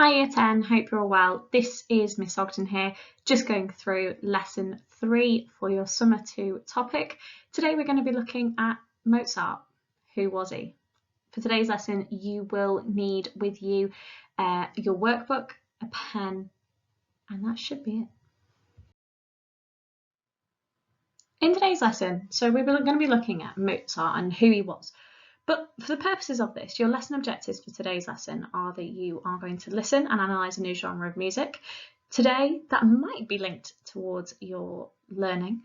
Hi Year 10, hope you're all well. This is Miss Ogden here, just going through lesson 3 for your summer 2 topic. Today we're going to be looking at Mozart. Who was he? For today's lesson you will need with you your workbook, a pen, and that should be it. In today's lesson, we're going to be looking at Mozart and who he was. But for the purposes of this, your lesson objectives for today's lesson are that you are going to listen and analyse a new genre of music. Today, that might be linked towards your learning.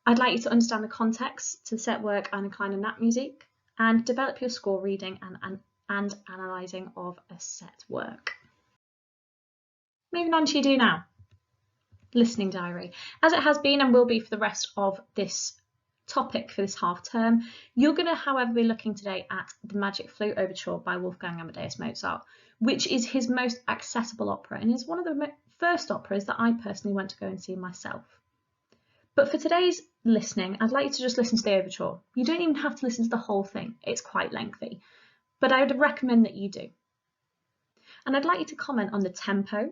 I'd like you to understand the context to set work and incline and nap music, and develop your score reading and analysing of a set work. Moving on to your do now. Listening diary. As it has been and will be for the rest of this topic for this half term, you're going to however be looking today at the Magic Flute Overture by Wolfgang Amadeus Mozart, which is his most accessible opera and is one of the first operas that I personally went to go and see myself. But for today's listening, I'd like you to just listen to the overture. You don't even have to listen to the whole thing, it's quite lengthy, but I would recommend that you do. And I'd like you to comment on the tempo,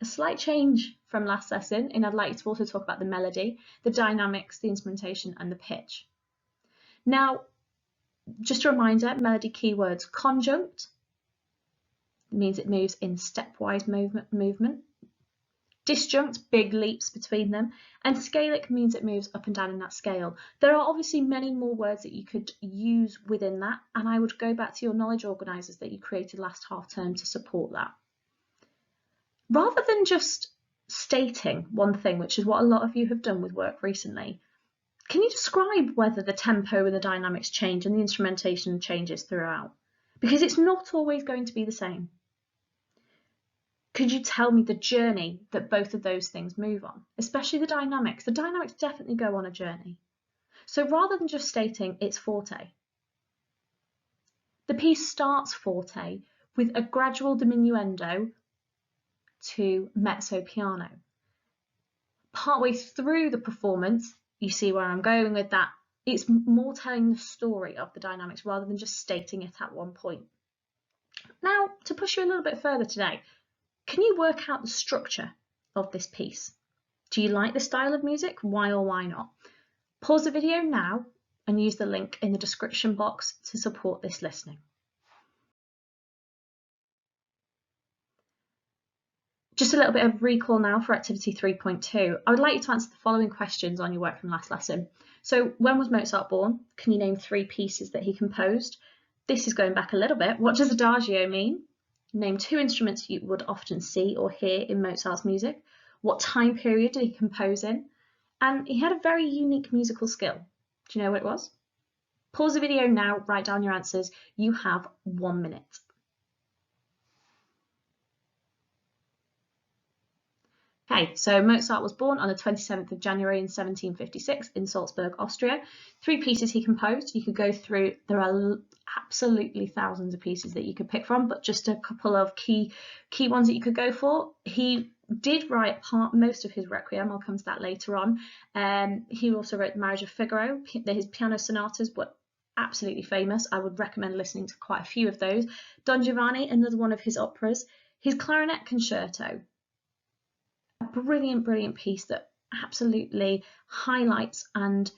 a slight change from last lesson, and I'd like you to also talk about the melody, the dynamics, the instrumentation and the pitch. Now, just a reminder, melody keywords: conjunct means it moves in stepwise movement, disjunct, big leaps between them, and scalic means it moves up and down in that scale. There are obviously many more words that you could use within that, and I would go back to your knowledge organisers that you created last half term to support that. Rather than just stating one thing, which is what a lot of you have done with work recently, can you describe whether the tempo and the dynamics change and the instrumentation changes throughout? Because it's not always going to be the same. Could you tell me the journey that both of those things move on, especially the dynamics? The dynamics definitely go on a journey. So rather than just stating it's forte, the piece starts forte with a gradual diminuendo to mezzo piano. Partway through the performance, you see where I'm going with that, it's more telling the story of the dynamics rather than just stating it at one point. Now, to push you a little bit further today, can you work out the structure of this piece? Do you like the style of music? Why or why not? Pause the video now and use the link in the description box to support this listening. Just a little bit of recall now for activity 3.2. I would like you to answer the following questions on your work from last lesson. So, when was Mozart born? Can you name 3 pieces that he composed? This is going back a little bit. What does adagio mean? Name 2 instruments you would often see or hear in Mozart's music. What time period did he compose in? And he had a very unique musical skill. Do you know what it was? Pause the video now, write down your answers. You have 1 minute. Okay, so Mozart was born on the 27th of January in 1756 in Salzburg, Austria. 3 pieces he composed. You could go through, there are absolutely thousands of pieces that you could pick from, but just a couple of key ones that you could go for. He did write most of his Requiem, I'll come to that later on. He also wrote The Marriage of Figaro. His piano sonatas were absolutely famous. I would recommend listening to quite a few of those. Don Giovanni, another one of his operas. His clarinet concerto. A brilliant piece that absolutely highlights and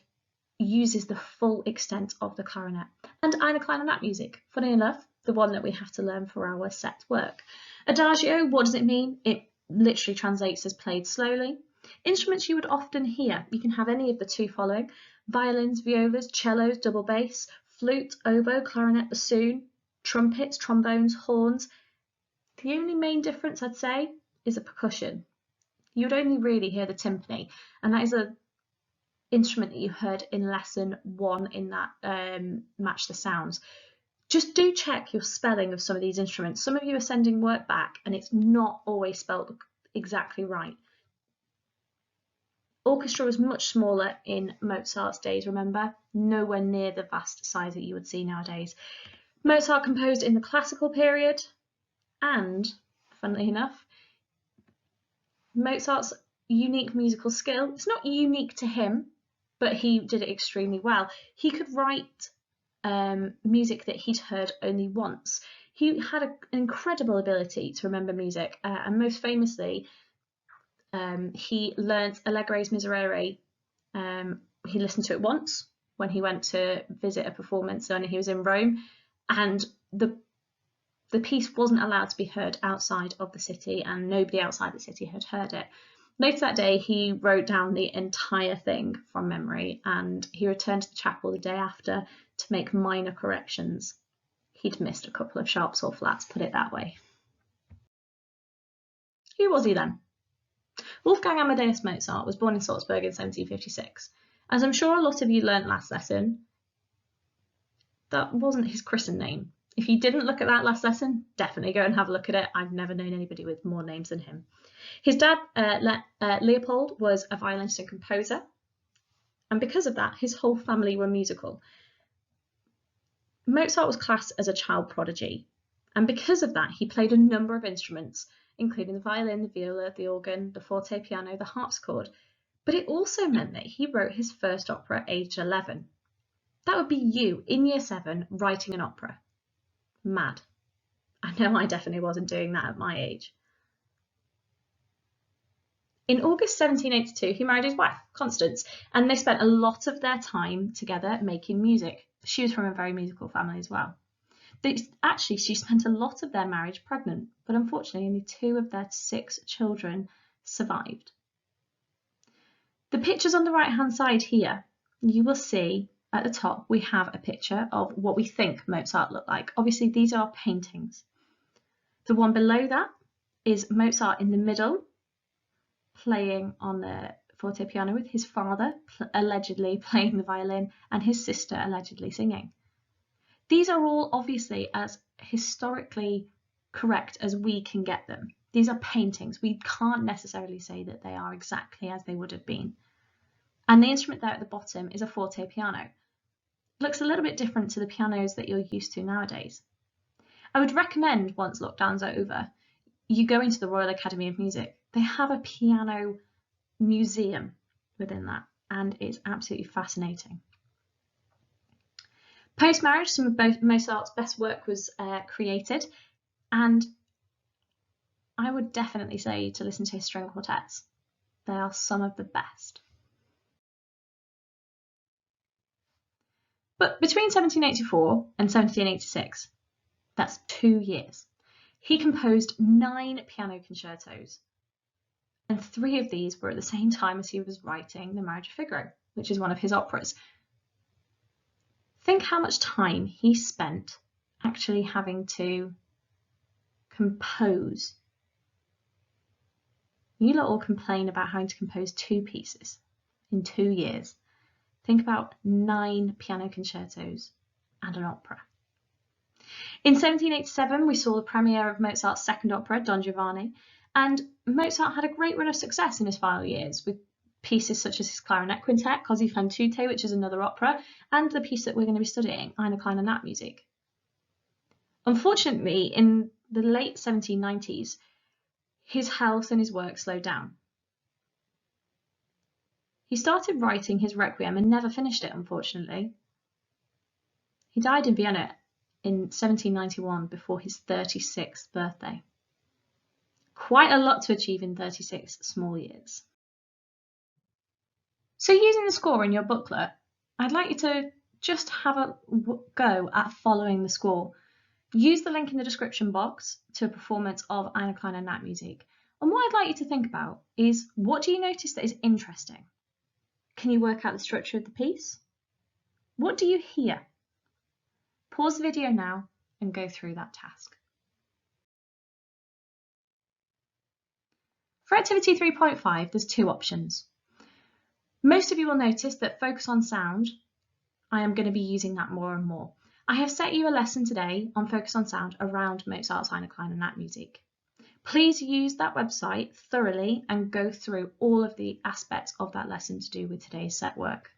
uses the full extent of the clarinet. And Eine kleine Nap music, funny enough, the one that we have to learn for our set work. Adagio, what does it mean? It literally translates as played slowly. Instruments you would often hear, you can have any of the 2 following: violins, violas, cellos, double bass, flute, oboe, clarinet, bassoon, trumpets, trombones, horns. The only main difference I'd say is the percussion. You would only really hear the timpani, and that is an instrument that you heard in lesson 1 in that Match the Sounds. Just do check your spelling of some of these instruments. Some of you are sending work back and it's not always spelled exactly right. Orchestra was much smaller in Mozart's days, remember? Nowhere near the vast size that you would see nowadays. Mozart composed in the classical period, and, funnily enough, Mozart's unique musical skill, it's not unique to him, but he did it extremely well. He could write music that he'd heard only once. He had an incredible ability to remember music, and most famously, he learnt Allegri's Miserere. He listened to it once when he went to visit a performance when he was in Rome, and the piece wasn't allowed to be heard outside of the city, and nobody outside the city had heard it. Later that day, he wrote down the entire thing from memory, and he returned to the chapel the day after to make minor corrections. He'd missed a couple of sharps or flats, put it that way. Who was he then? Wolfgang Amadeus Mozart was born in Salzburg in 1756. As I'm sure a lot of you learnt last lesson, that wasn't his christened name. If you didn't look at that last lesson, definitely go and have a look at it. I've never known anybody with more names than him. His dad, Leopold, was a violinist and composer, and because of that, his whole family were musical. Mozart was classed as a child prodigy, and because of that, he played a number of instruments, including the violin, the viola, the organ, the forte piano, the harpsichord. But it also meant that he wrote his first opera at age 11. That would be you, in year 7, writing an opera. Mad. I know I definitely wasn't doing that at my age. In August 1782, he married his wife, Constance, and they spent a lot of their time together making music. She was from a very musical family as well. She spent a lot of their marriage pregnant, but unfortunately only 2 of their 6 children survived. The pictures on the right-hand side here, you will see at the top we have a picture of what we think Mozart looked like. Obviously these are paintings. The one below that is Mozart in the middle, playing on the forte piano with his father, allegedly playing the violin, and his sister allegedly singing. These are all obviously as historically correct as we can get them. These are paintings. We can't necessarily say that they are exactly as they would have been. And the instrument there at the bottom is a forte piano. It looks a little bit different to the pianos that you're used to nowadays. I would recommend, once lockdown's over, you go into the Royal Academy of Music. They have a piano museum within that, and it's absolutely fascinating. Post-marriage, some of Mozart's best work was created, and I would definitely say to listen to his string quartets. They are some of the best. But between 1784 and 1786, that's 2 years, he composed 9 piano concertos, and 3 of these were at the same time as he was writing The Marriage of Figaro, which is one of his operas. Think how much time he spent actually having to compose. You lot all complain about having to compose 2 pieces in 2 years. Think about 9 piano concertos and an opera. In 1787, we saw the premiere of Mozart's second opera, Don Giovanni, and Mozart had a great run of success in his final years with pieces such as his clarinet quintet, Così fan tutte, which is another opera, and the piece that we're going to be studying, Eine kleine Nachtmusik. Unfortunately, in the late 1790s, his health and his work slowed down. He started writing his Requiem and never finished it, unfortunately. He died in Vienna in 1791 before his 36th birthday. Quite a lot to achieve in 36 small years. So using the score in your booklet, I'd like you to just have a go at following the score. Use the link in the description box to a performance of Eine kleine Nachtmusik. And what I'd like you to think about is, what do you notice that is interesting? Can you work out the structure of the piece? What do you hear? Pause the video now and go through that task. For activity 3.5, there's 2 options. Most of you will notice that focus on sound, I am going to be using that more and more. I have set you a lesson today on focus on sound around Mozart's Eine kleine Nachtmusik. Please use that website thoroughly and go through all of the aspects of that lesson to do with today's set work.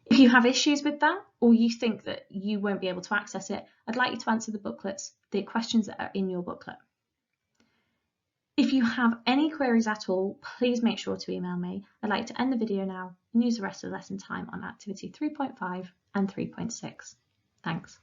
If you have issues with that, or you think that you won't be able to access it, I'd like you to answer the questions that are in your booklet. If you have any queries at all, please make sure to email me. I'd like to end the video now and use the rest of the lesson time on activity 3.5 and 3.6. Thanks.